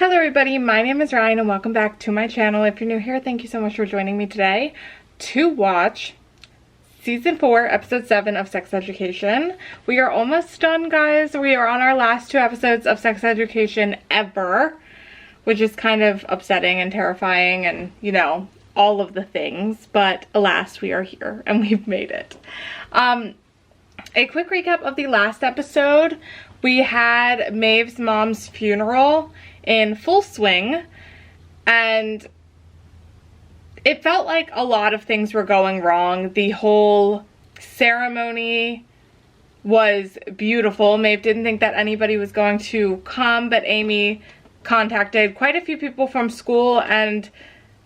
Hello everybody, my name is Ryan and welcome back to my channel. If you're new here, thank you so much for joining me today to watch Season 4, Episode 7 of Sex Education. We are almost done, guys. We are on our last 2 episodes of Sex Education ever, which is kind of upsetting and terrifying and, you know, all of the things. But alas, we are here and we've made it. A quick recap of the last episode. We had Maeve's mom's funeral in full swing, and it felt like a lot of things were going wrong. The whole ceremony was beautiful. Maeve didn't think that anybody was going to come, but Aimee contacted quite a few people from school and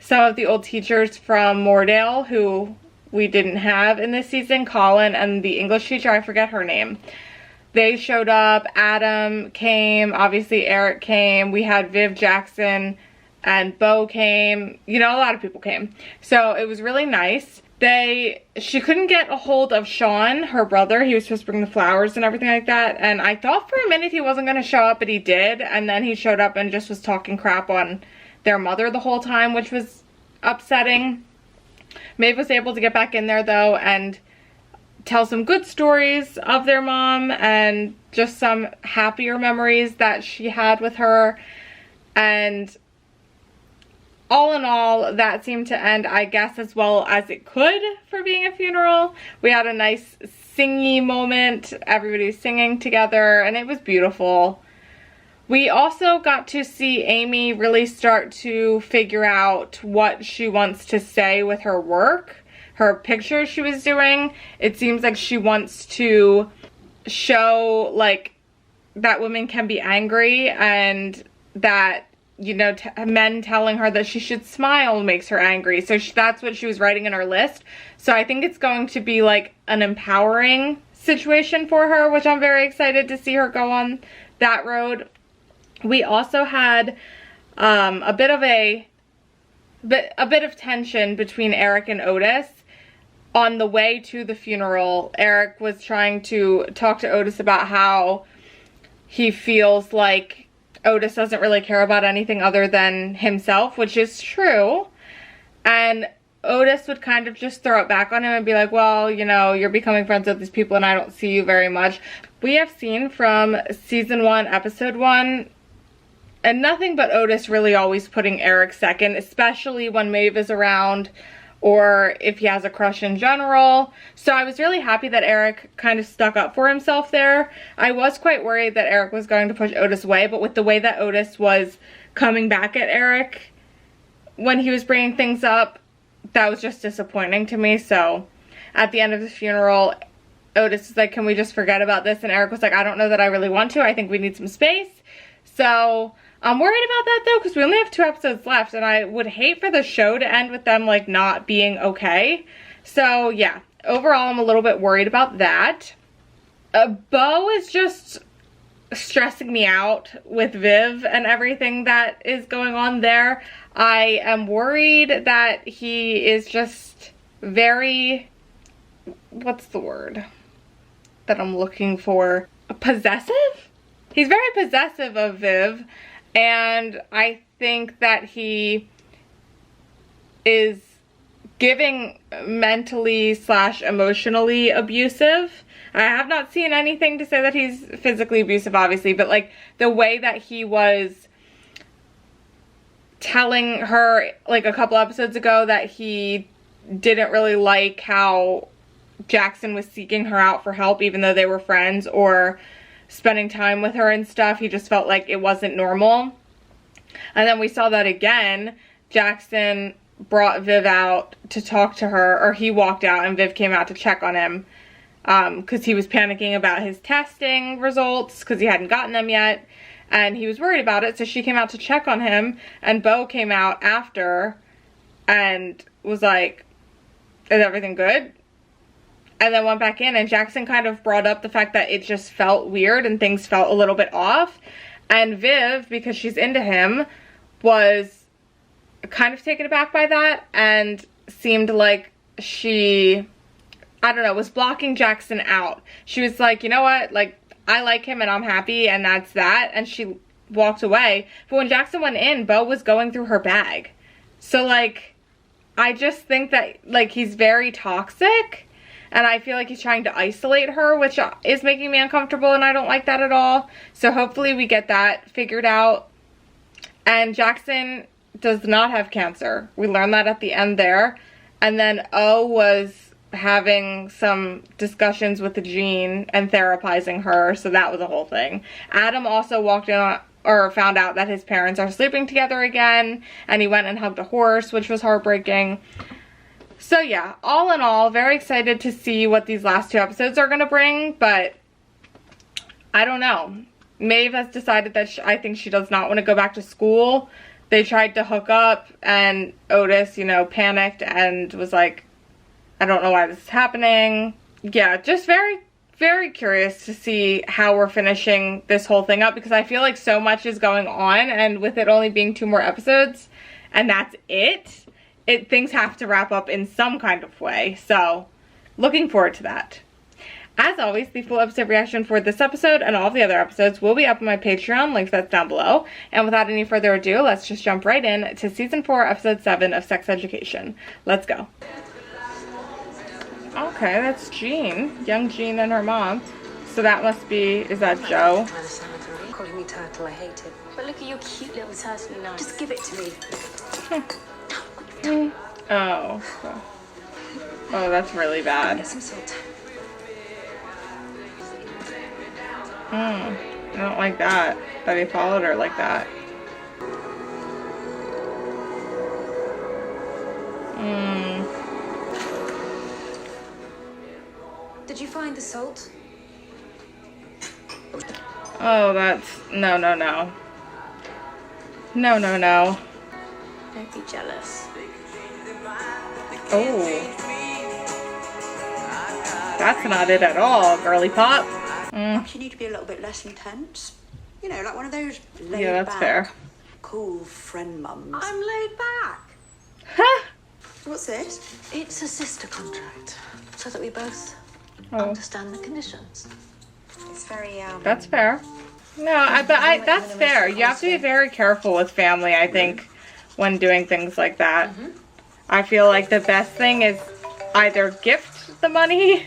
some of the old teachers from Moordale who we didn't have in this season, Colin and the English teacher, I forget her name. They showed up. Adam came, obviously Eric came, we had Viv, Jackson, and Beau came. You know, a lot of people came. So it was really nice. She couldn't get a hold of Sean, her brother. He was supposed to bring the flowers and everything like that. And I thought for a minute he wasn't going to show up, but he did. And then he showed up and just was talking crap on their mother the whole time, which was upsetting. Maeve was able to get back in there though and tell some good stories of their mom and just some happier memories that she had with her. And all in all, that seemed to end, I guess, as well as it could for being a funeral. We had a nice singy moment. Everybody was singing together and it was beautiful. We also got to see Aimee really start to figure out what she wants to say with her work. Her pictures she was doing, it seems like she wants to show like that women can be angry and that, you know, men telling her that she should smile makes her angry. So that's what she was writing in her list. So I think it's going to be like an empowering situation for her, which I'm very excited to see her go on that road. We also had a bit of tension between Eric and Otis. On the way to the funeral, Eric was trying to talk to Otis about how he feels like Otis doesn't really care about anything other than himself, which is true. And Otis would kind of just throw it back on him and be like, well, you know, you're becoming friends with these people and I don't see you very much. We have seen from Season 1, Episode 1, and nothing but Otis really always putting Eric second, especially when Maeve is around, or if he has a crush in general. So I was really happy that Eric kind of stuck up for himself there. I was quite worried that Eric was going to push Otis away, but with the way that Otis was coming back at Eric when he was bringing things up, that was just disappointing to me. So at the end of the funeral, Otis was like, can we just forget about this? And Eric was like, I don't know that I really want to. I think we need some space. So I'm worried about that though, because we only have 2 episodes left and I would hate for the show to end with them like not being okay. So yeah, overall I'm a little bit worried about that. Beau is just stressing me out with Viv and everything that is going on there. I am worried that he is just very, what's the word that I'm looking for? Possessive? He's very possessive of Viv. And I think that he is giving mentally / emotionally abusive. I have not seen anything to say that he's physically abusive, obviously, but like the way that he was telling her like a couple episodes ago that he didn't really like how Jackson was seeking her out for help even though they were friends, or spending time with her and stuff. He just felt like it wasn't normal. And then we saw that again. Jackson brought Viv out to talk to her, or he walked out and Viv came out to check on him because he was panicking about his testing results because he hadn't gotten them yet and he was worried about it. So she came out to check on him and Beau came out after and was like, is everything good? And then went back in, and Jackson kind of brought up the fact that it just felt weird and things felt a little bit off. And Viv, because she's into him, was kind of taken aback by that and seemed like she, I don't know, was blocking Jackson out. She was like, you know what, like, I like him and I'm happy and that's that. And she walked away. But when Jackson went in, Beau was going through her bag. So, like, I just think that, like, he's very toxic. And I feel like he's trying to isolate her, which is making me uncomfortable, and I don't like that at all. So hopefully we get that figured out. And Jackson does not have cancer. We learned that at the end there. And then O was having some discussions with Jean and therapizing her, so that was a whole thing. Adam also walked in on, or found out that his parents are sleeping together again, and he went and hugged a horse, which was heartbreaking. So yeah, all in all, very excited to see what these last 2 episodes are going to bring, but I don't know. Maeve has decided that I think she does not want to go back to school. They tried to hook up, and Otis, you know, panicked and was like, I don't know why this is happening. Yeah, just very, very curious to see how we're finishing this whole thing up, because I feel like so much is going on, and with it only being 2 more episodes, and that's it, things have to wrap up in some kind of way. So, looking forward to that. As always, the full episode reaction for this episode and all of the other episodes will be up on my Patreon, link that's down below. And without any further ado, let's just jump right in to Season 4, Episode 7 of Sex Education. Let's go. Okay, that's Jean. Young Jean and her mom. So that must be, is that Joe? Calling me turtle, I hate it. But look at your cute little turtle now. Just give it to me. Oh. Oh, that's really bad. Get some salt. I don't like that he followed her like that. Did you find the salt? Oh, that's... No. No. Don't be jealous. Oh. That's not it at all, girly pop. You need to be a little bit less intense. You know, like one of those laid Yeah, that's back, fair. cool friend mums. I'm laid back. Huh? What's this? It's a sister contract, so that we both Oh, understand the conditions. It's very, that's fair. No, that's fair. You have to be very careful with family, I think, when doing things like that. I feel like the best thing is either gift the money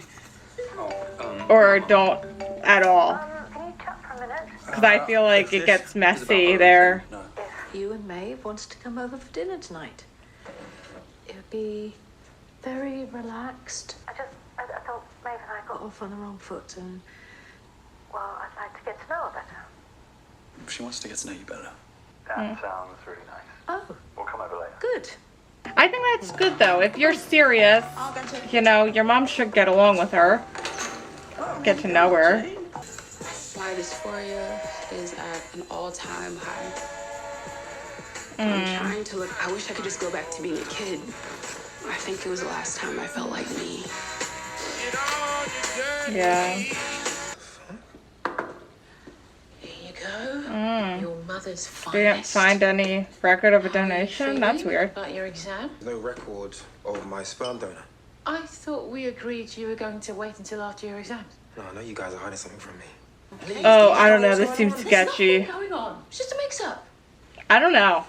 or don't at all. Can you chat for a minute? Because I feel like it gets messy there. You and Maeve wants to come over for dinner tonight. It would be very relaxed. I thought Maeve and I Got got, off on the wrong foot and... well, I'd like to get to know her better. She wants to get to know you better. That sounds really nice. Oh, We'll come over later. good. I think that's good though. If you're serious, you know, your mom should get along with her. Get to know her. My dysphoria is at an all-time high. I'm trying to look. I wish I could just go back to being a kid. I think it was the last time I felt like me. Yeah. Here you go. Your mother's Didn't finest. find any record of a donation. That's weird. About your exam? No record of my sperm donor. I thought we agreed you were going to wait until after your exam. No, I know you guys are hiding something from me. Oh, I don't know. This seems There's sketchy. nothing going on. It's just a mix-up. I don't know.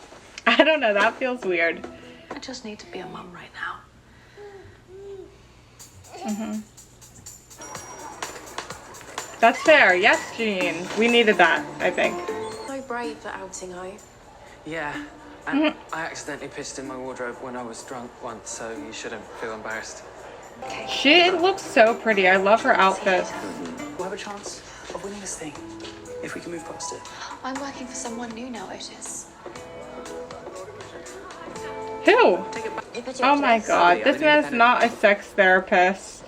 That feels weird. I just need to be a mum right now. That's fair. Yes, Jean. We needed that, I think. So brave for outing, are you? Yeah, and I accidentally pissed in my wardrobe when I was drunk once, so you shouldn't feel embarrassed. She looks so pretty. I love her outfit. We'll have a chance of winning this thing if we can move past it. I'm working for someone new now, Otis. Who? Oh my god. This man's not a sex therapist.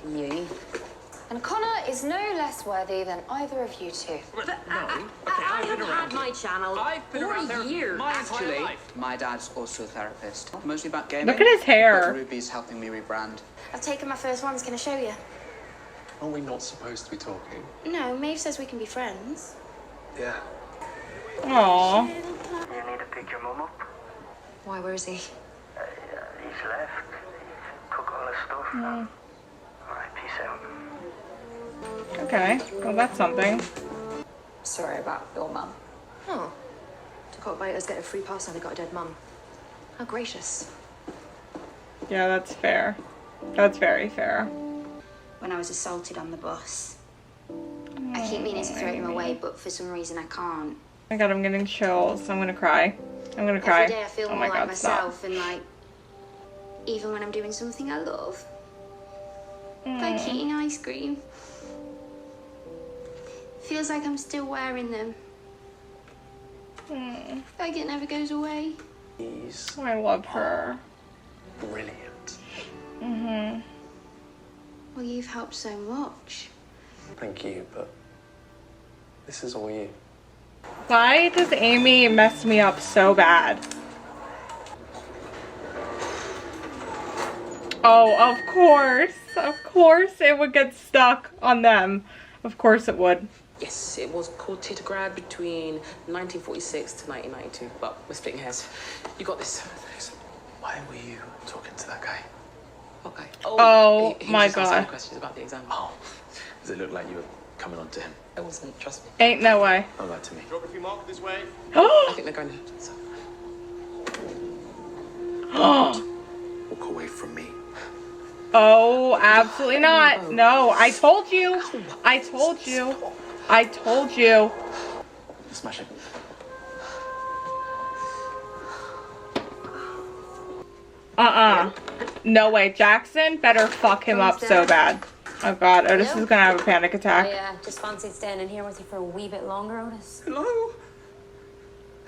And Connor is no less worthy than either of you two. I have had my channel for years, actually. My dad's also a therapist. Mostly about gaming. Look at his hair. Ruby's helping me rebrand. I've taken my first ones. Can I show you? Are we not supposed to be talking? No, Maeve says we can be friends. Yeah. Aww. You need to pick your mum up. Why, where is he? He's left. He took all his stuff. Alright, peace out. Okay. Well, that's something. Sorry about your mum. Oh, Epcot buyers get a free pass now they got a dead mum. How gracious. Yeah, that's fair. That's very fair. When I was assaulted on the bus. I keep meaning to throw him away, but for some reason I can't. Oh my god, I'm getting chills. I'm gonna cry. I'm gonna cry. Every day I feel Oh more my like god, myself, stop. and like, even when I'm doing something I love, like eating ice cream, feels like I'm still wearing them. Like it never goes away. He's I love her. brilliant. Well, you've helped so much. Thank you, but this is all you. Why does Aimee mess me up so bad? Oh, of course. Of course it would get stuck on them. Of course it would. Yes, it was called Tittergrad between 1946 to 1992, but we're splitting hairs. You got this. Thanks. Why were you talking to that guy? What guy? Oh, he my was just asking god. me questions about the exam. Oh, does it look like you were coming on to him? I wasn't, trust me. Ain't no way. Oh, that to me. Geography mark this way. I think they're going to... Walk away from me. Oh, absolutely not. No, I told you. I told you. I told you. Smash it. No way. Jackson better fuck him up so bad. Oh god, Otis is gonna have a panic attack. I just fancied staying in here with you for a wee bit longer, Otis. Hello?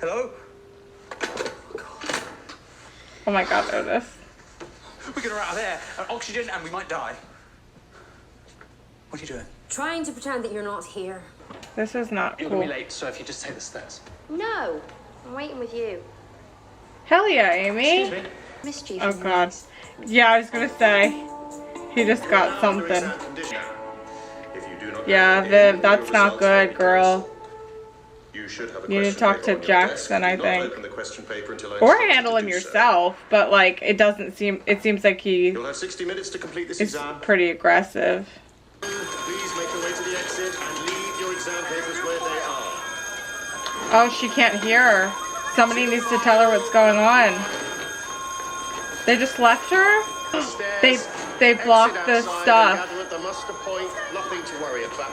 Hello? Oh my god, Otis. We get her out of there. Oxygen and we might die. What are you doing? Trying to pretend that you're not here. This is not You're cool. gonna be late, so if you just take the stairs. No, I'm waiting with you. Hell yeah, Aimee. Missed you. Oh god. Yeah, I was gonna say. He just got something. Yeah, that's not good, girl. You should have a You need to talk to Jackson, I think. Or Or handle him yourself, but like, it doesn't seem, it seems like You'll have 60 minutes to complete this is exam. pretty aggressive. Please make your way to the exit and leave your exam papers where they are. Oh, she can't hear her. Somebody needs to tell her what's going on. They just left her? They blocked the stuff. Nothing to worry about.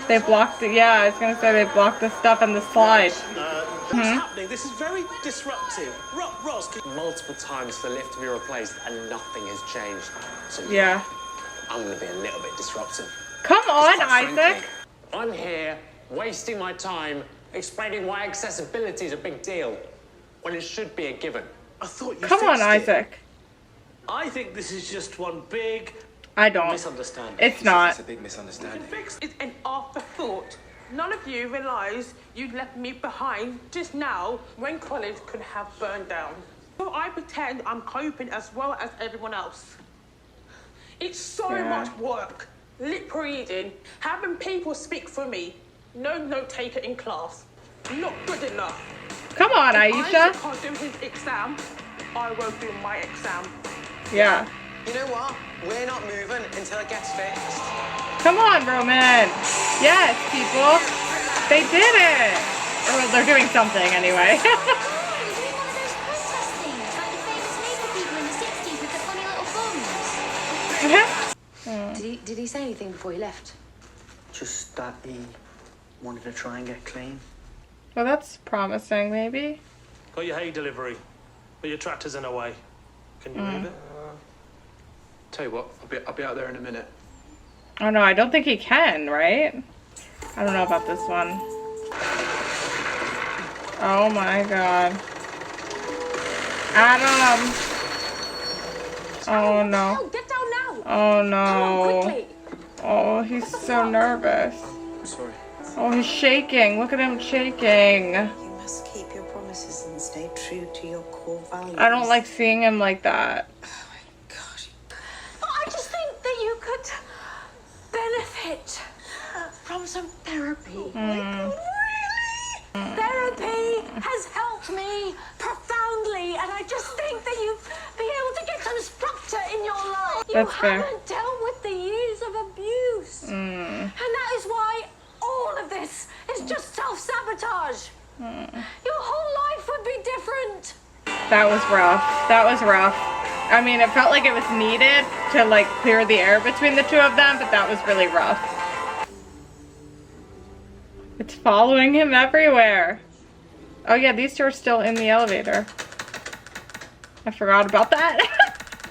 They blocked it. Yeah, I was gonna say they blocked the stuff and the slide. What's happening? This is very disruptive. Ross, Multiple times for the lift to be replaced and nothing has changed. So Yeah. I'm going to be a little bit disruptive. Come on, Quite Isaac. frankly, I'm here wasting my time explaining why accessibility is a big deal when it should be a given. I thought you Come on, fixed it. Isaac. I think this is just one big I don't. misunderstanding. It's not. It's a big misunderstanding. It's an afterthought. None of you realised you'd left me behind just now when college could have burned down. So I pretend I'm coping as well as everyone else. It's so much work. Lip reading, having people speak for me. No note taker in class. Not good enough. Come on, If Aisha. Isaac can't do his exam, I won't do my exam. Yeah. You know what? We're not moving until it gets fixed. Come on, Roman. Yes, people. They did it. Or they're doing something anyway. Did he say anything before he left? Just that he wanted to try and get clean. Well, that's promising, maybe. Got your hay delivery, but your tractor's in a way. Can you move it? Tell you what, I'll be out there in a minute. Oh no, I don't think he can, right? I don't know about this one. Oh my god. Adam! Oh no. Oh, get down now! Oh no. Come on, quickly! Oh, he's so nervous. I'm sorry. Oh, he's shaking. Look at him shaking. You must keep your promises and stay true to your core values. I don't like seeing him like that. I just think that you could benefit from some therapy. Therapy has helped me profoundly, and I just think that you'd be able to get some structure in your life. You That's fair. haven't dealt with the years of abuse, and that is why all of this is just self-sabotage. Your whole life That was rough. That was rough. I mean, it felt like it was needed to like clear the air between the two of them, but that was really rough. It's following him everywhere. Oh yeah, these two are still in the elevator. I forgot about that.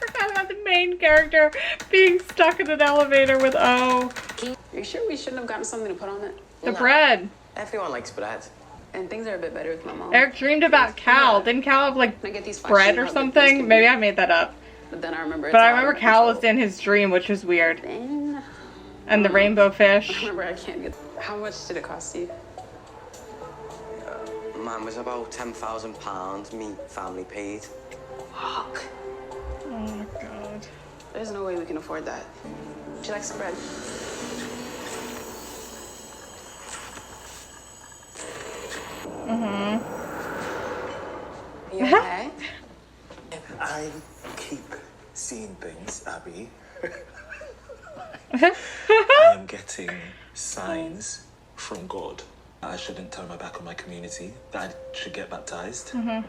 Forgot about the main character being stuck in an elevator with O. Are you sure we shouldn't have gotten something to put on it? The bread. Everyone likes bread. And things are a bit better with my mom. Eric dreamed about Cal. Yeah. Didn't Cal have like I get these bread or flashing something? Maybe I made that up. But then I remember. But I remember Cal was in his dream, which was weird. Then, And the rainbow fish. I remember I can't get. How much did it cost you? Mine was about £10,000. Me family paid. Fuck. Oh my god. There's no way we can afford that. Would you like some bread? Mm-hmm. You okay? I keep seeing things, Abby. I am getting signs from God. I shouldn't turn my back on my community, that I should get baptized. Mm-hmm.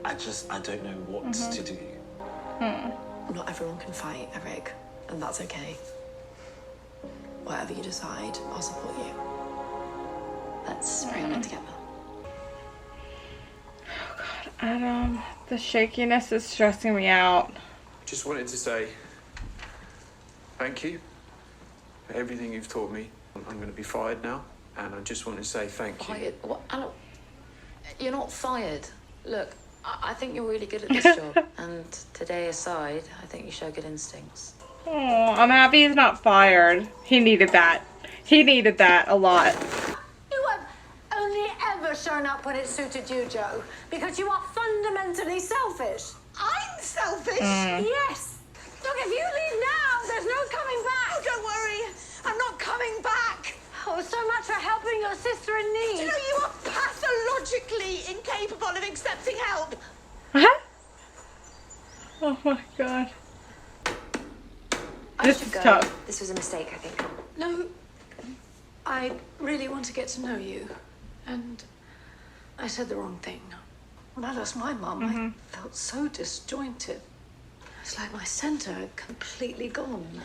I don't know what to do. Not everyone can fight, Eric, and that's okay. Whatever you decide, I'll support you. Let's pray on it together. Oh god, Adam, the shakiness is stressing me out. Just wanted to say thank you for everything you've taught me. I'm going to be fired now, and I just want to say thank you. Fired? What? You're not fired. Look, I think you're really good at this job, and today aside, I think you show good instincts. Oh, I'm happy he's not fired. He needed that. He needed that a lot. You have only ever shown up when it suited you, Joe, because you are fundamentally selfish. I'm selfish? Yes. Look, if you leave now, there's no coming back. Oh, don't worry. I'm not coming back. Oh, so much for helping your sister in need. Do you know you are pathologically incapable of accepting help? Oh my god. I This should is go. tough. This was a mistake, I think. No, I really want to get to know you. And I said the wrong thing. When I lost my mum, I felt so disjointed. It's like my centre had completely gone.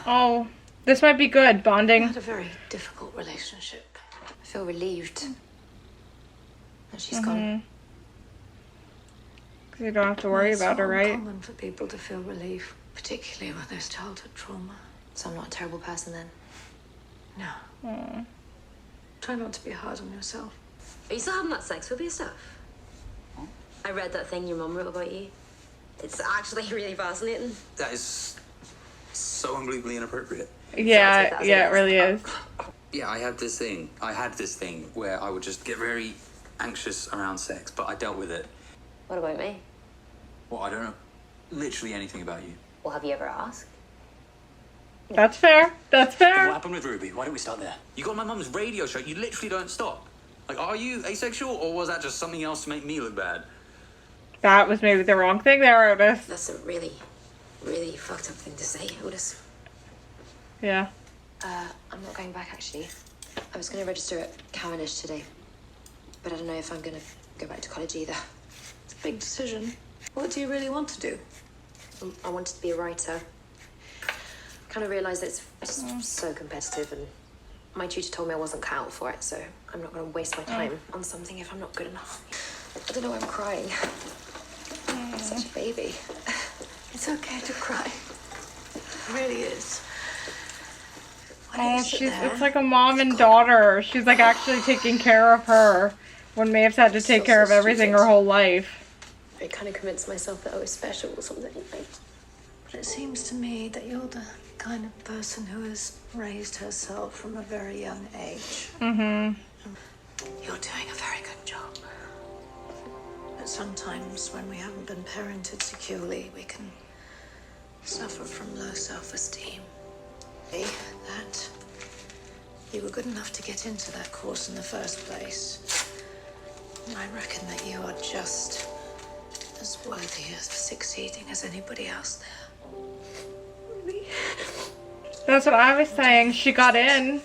Oh, this might be good, I bonding. had a very difficult relationship. I feel relieved that she's gone. Because you don't have to worry It's about her, not right? uncommon for people to feel relief, particularly when there's childhood trauma. So I'm not a terrible person then. No. Aw. Try not to be hard on yourself. Are you still having that sex phobia stuff? I read that thing your mum wrote about you. It's actually really fascinating. That is so unbelievably inappropriate. Yeah, yeah, it really is. Yeah, I had this thing where I would just get very anxious around sex, but I dealt with it. What about me? Well, I don't know. Literally anything about you. Well, have you ever asked? That's fair. That's What fair. happened with Ruby? Why don't we start there? You got my mum's radio show. You literally don't stop. Like, are you asexual, or was that just something else to make me look bad? That was maybe the wrong thing there, Otis. That's a really, really fucked up thing to say, Otis. Yeah. I'm not going back, actually. I was going to register at Cowanish today. But I don't know if I'm going to go back to college either. It's a big decision. What do you really want to do? I wanted to be a writer. Kind of realised that it's just so competitive, and my tutor told me I wasn't cut out for it, so I'm not going to waste my time on something if I'm not good enough. I don't know why I'm crying. I'm such a baby. It's okay to cry. It really is. Why don't Oh, you sit there? it's like a mom and daughter. She's like actually taking care of her when Maeve's had to take care of everything her whole life. I kind of convinced myself that I was special or something. But it seems to me that you're the kind of person who has raised herself from a very young age. Mm-hmm. You're doing a very good job. But sometimes when we haven't been parented securely, we can suffer from low self-esteem. That you were good enough to get into that course in the first place. And I reckon that you are just as worthy of succeeding as anybody else there. That's what I was saying. She got in.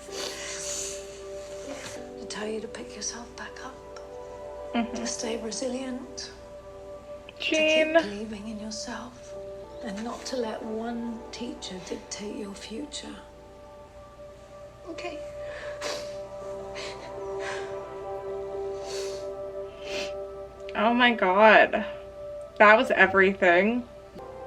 To tell you to pick yourself back up, to stay resilient, Jean. To keep believing in yourself and not to let one teacher dictate your future. Okay. Oh my god. That was everything.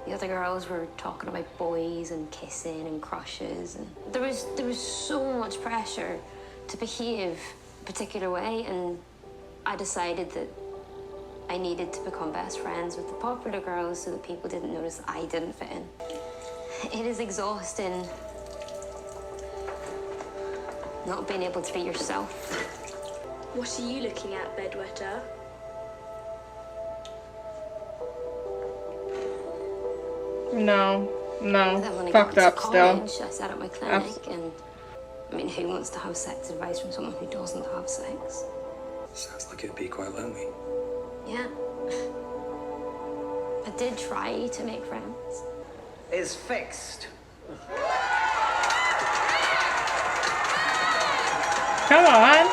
The other girls were talking about boys and kissing and crushes, and there was so much pressure to behave a particular way, and I decided that I needed to become best friends with the popular girls so that people didn't notice that I didn't fit in. It is exhausting not being able to be yourself. What are you looking at, bedwetter? No, Then when I fucked got up to still. college, I set up my clinic, and I mean, who wants to have sex advice from someone who doesn't have sex? Sounds like it'd be quite lonely. Yeah. I did try to make friends. Is fixed. Come on.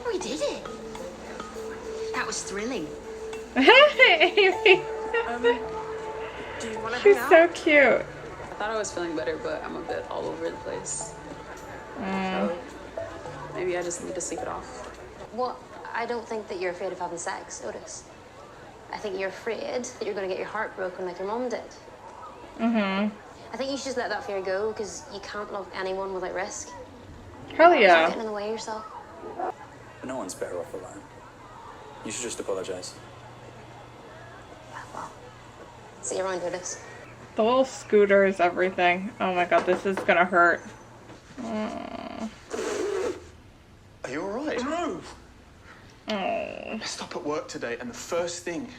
We did it. That was thrilling. Amy. Do you want to She's hang out? so cute. I thought I was feeling better, but I'm a bit all over the place. So maybe I just need to sleep it off. Well, I don't think that you're afraid of having sex, Otis. I think you're afraid that you're going to get your heart broken like your mum did. Mm-hmm. I think you should just let that fear go, because you can't love anyone without risk. Hell Stop yeah. getting in the way of yourself. But no one's better off alone. You should just apologize. See you around, Otis. The little scooter is everything. Oh my god, this is gonna hurt. Mm. Are you alright? No! Oh. I stopped at work today, and the first thing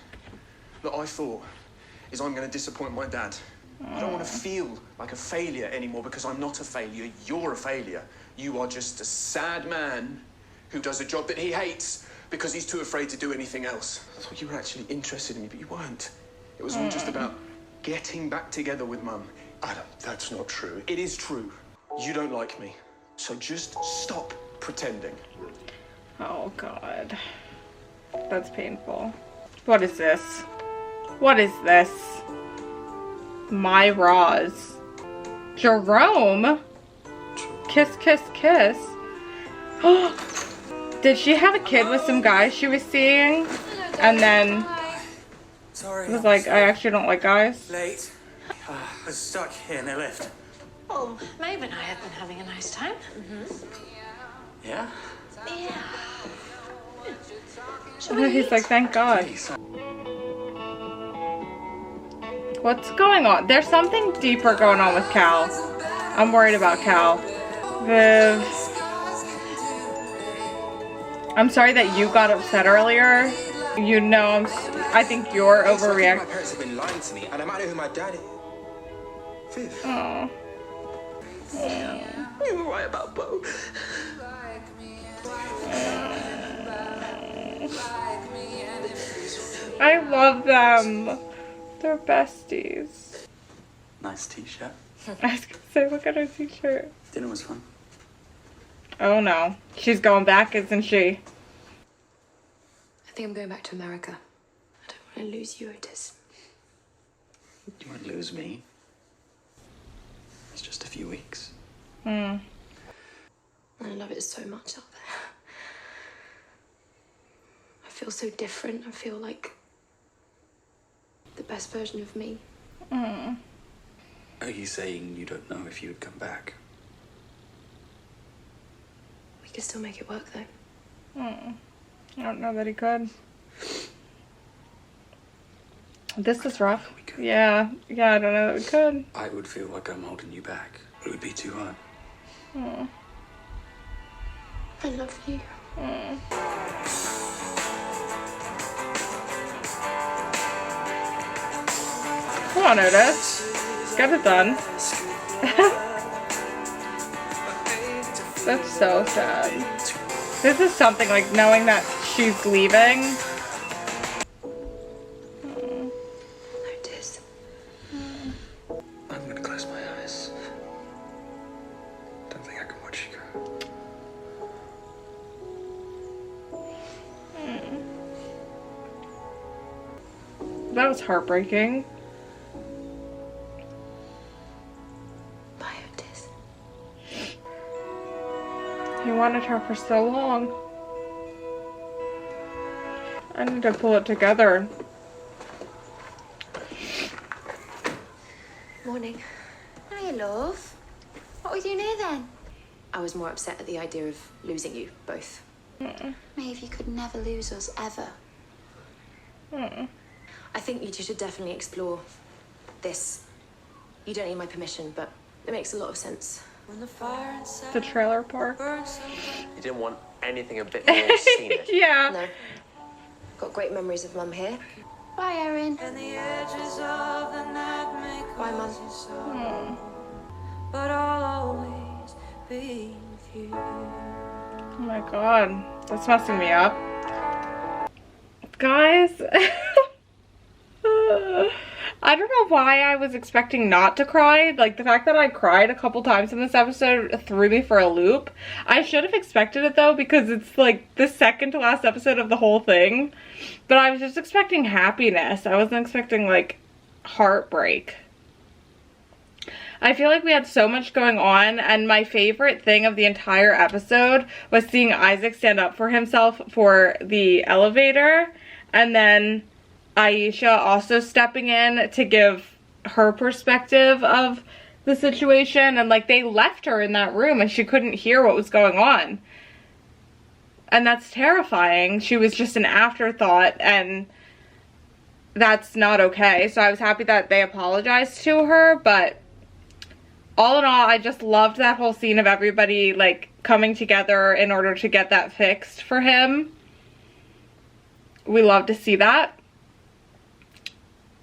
that I thought is I'm going to disappoint my dad. I don't want to feel like a failure anymore, because I'm not a failure. You're a failure. You are just a sad man who does a job that he hates because he's too afraid to do anything else. I thought you were actually interested in me, but you weren't. It was all just about getting back together with Mum. Adam, that's not true. It is true. You don't like me. So just stop pretending. Oh god. That's painful. What is this? What is this? My Roz. Jerome? Kiss, kiss, kiss. Did she have a kid with some guy she was seeing? And then Sorry. was like, I actually don't like guys. Late. I was stuck in the lift. Oh, Maeve and I have been having a nice time. Yeah? Yeah. He's like, thank God. What's going on? There's something deeper going on with Cal. I'm worried about Cal. Viv. I'm sorry that you got upset earlier. You know, I think you're overreacting. My parents have been lying to me, and I might know who my dad is. Viv. Oh. You were right about Beau. I love them. They're besties. Nice t-shirt. I was gonna say, look at her t-shirt. Dinner was fun. Oh no. She's going back, isn't she? I think I'm going back to America. I don't want to lose you, Otis. You won't lose me. It's just a few weeks. Hmm. I love it so much out there. I feel so different. I feel like the best version of me. Mm. Are you saying you don't know if you would come back? We could still make it work, though. Mm. I don't know that he could. This is rough. Yeah, I don't know that we could. I would feel like I'm holding you back. It would be too hard. Mm. I love you. Mm. Come on, Otis. Get it done. That's so sad. This is something like knowing that she's leaving. Otis. I'm gonna close my eyes. Don't think I can watch you go. That was heartbreaking. Bye, Otis. He wanted her for so long. I need to pull it together. Morning. Hi, love. What were you doing here then? I was more upset at the idea of losing you both. Maeve, you could never lose us, ever. I think you two should definitely explore this. You don't need my permission, but it makes a lot of sense. The trailer park. You didn't want anything a bit more scenic. Yeah. No. Got great memories of Mum here. Bye, Erin. Bye, Mum. But I'll always be with you. Oh my god. That's messing me up. Guys. I don't know why I was expecting not to cry. Like, the fact that I cried a couple times in this episode threw me for a loop. I should have expected it, though, because it's, like, the second to last episode of the whole thing. But I was just expecting happiness. I wasn't expecting, like, heartbreak. I feel like we had so much going on, and my favorite thing of the entire episode was seeing Isaac stand up for himself for the elevator, and then Aisha also stepping in to give her perspective of the situation. And like, they left her in that room and she couldn't hear what was going on, and that's terrifying. She was just an afterthought, and that's not okay. So I was happy that they apologized to her, but all in all, I just loved that whole scene of everybody like coming together in order to get that fixed for him. We love to see that.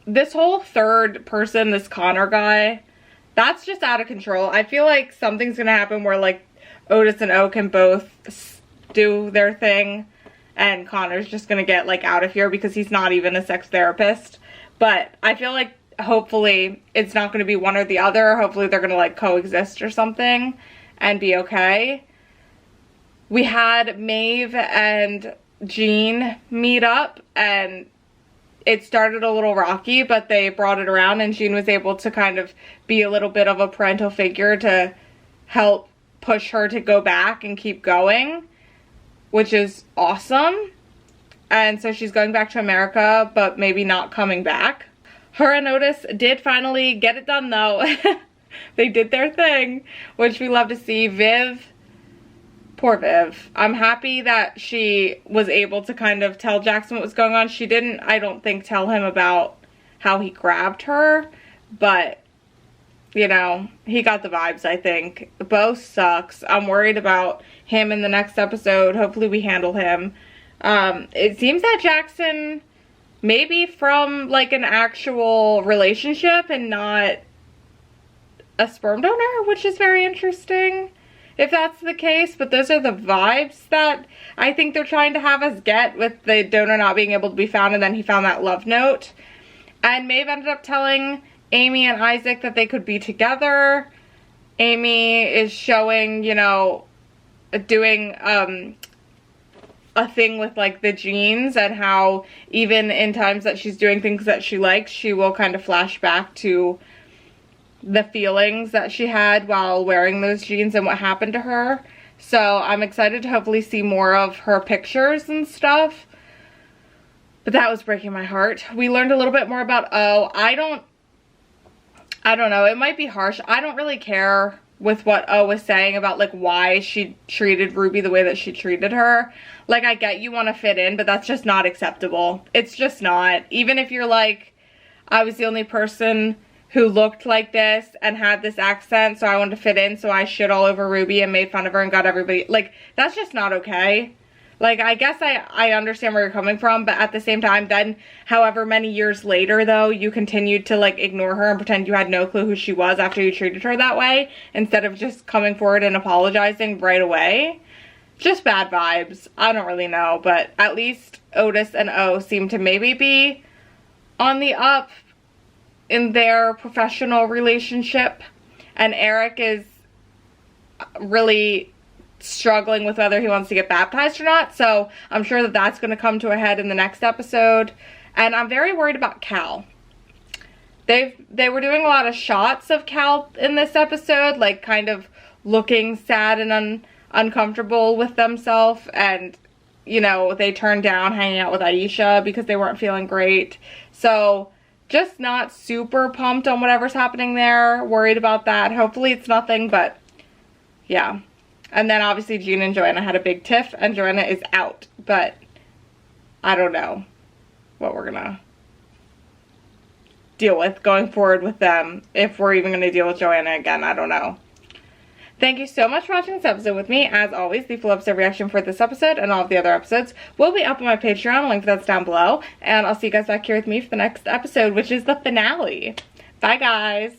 This whole third person, this Connor guy, that's just out of control. I feel like something's gonna happen where like Otis and O can both do their thing and Connor's just gonna get like out of here because he's not even a sex therapist. But I feel like hopefully it's not gonna be one or the other. Hopefully they're gonna like coexist or something and be okay. We had Maeve and Jean meet up, and it started a little rocky, but they brought it around, and Jean was able to kind of be a little bit of a parental figure to help push her to go back and keep going, which is awesome. And so she's going back to America, but maybe not coming back. Her and Otis did finally get it done, though. They did their thing, which we love to see. Viv, poor Viv. I'm happy that she was able to kind of tell Jackson what was going on. She didn't, I don't think, tell him about how he grabbed her, but, you know, he got the vibes, I think. Beau sucks. I'm worried about him in the next episode. Hopefully we handle him. It seems that Jackson may be from, like, an actual relationship and not a sperm donor, which is very interesting if that's the case. But those are the vibes that I think they're trying to have us get, with the donor not being able to be found, and then he found that love note. And Maeve ended up telling Aimee and Isaac that they could be together. Aimee is showing, you know, doing a thing with like the jeans, and how even in times that she's doing things that she likes, she will kind of flash back to the feelings that she had while wearing those jeans and what happened to her. So I'm excited to hopefully see more of her pictures and stuff. But that was breaking my heart. We learned a little bit more about O. I don't know, it might be harsh. I don't really care with what O was saying about like why she treated Ruby the way that she treated her. Like, I get you want to fit in, but that's just not acceptable. It's just not. Even if you're like, I was the only person who looked like this and had this accent, so I wanted to fit in, so I shit all over Ruby and made fun of her and got everybody, like, that's just not okay. Like, I guess I understand where you're coming from, but at the same time, then however many years later, though, you continued to, like, ignore her and pretend you had no clue who she was after you treated her that way, instead of just coming forward and apologizing right away. Just bad vibes. I don't really know, but at least Otis and O seem to maybe be on the up in their professional relationship, and Eric is really struggling with whether he wants to get baptized or not, so I'm sure that that's going to come to a head in the next episode. And I'm very worried about Cal. They were doing a lot of shots of Cal in this episode, like kind of looking sad and uncomfortable with themselves, and you know, they turned down hanging out with Aisha because they weren't feeling great. So just not super pumped on whatever's happening there. Worried about that. Hopefully it's nothing, but yeah. And then obviously Gina and Joanna had a big tiff, and Joanna is out, but I don't know what we're gonna deal with going forward with them, if we're even gonna deal with Joanna again. I don't know. Thank you so much for watching this episode with me. As always, the full episode reaction for this episode and all of the other episodes will be up on my Patreon. Link for that's down below. And I'll see you guys back here with me for the next episode, which is the finale. Bye, guys.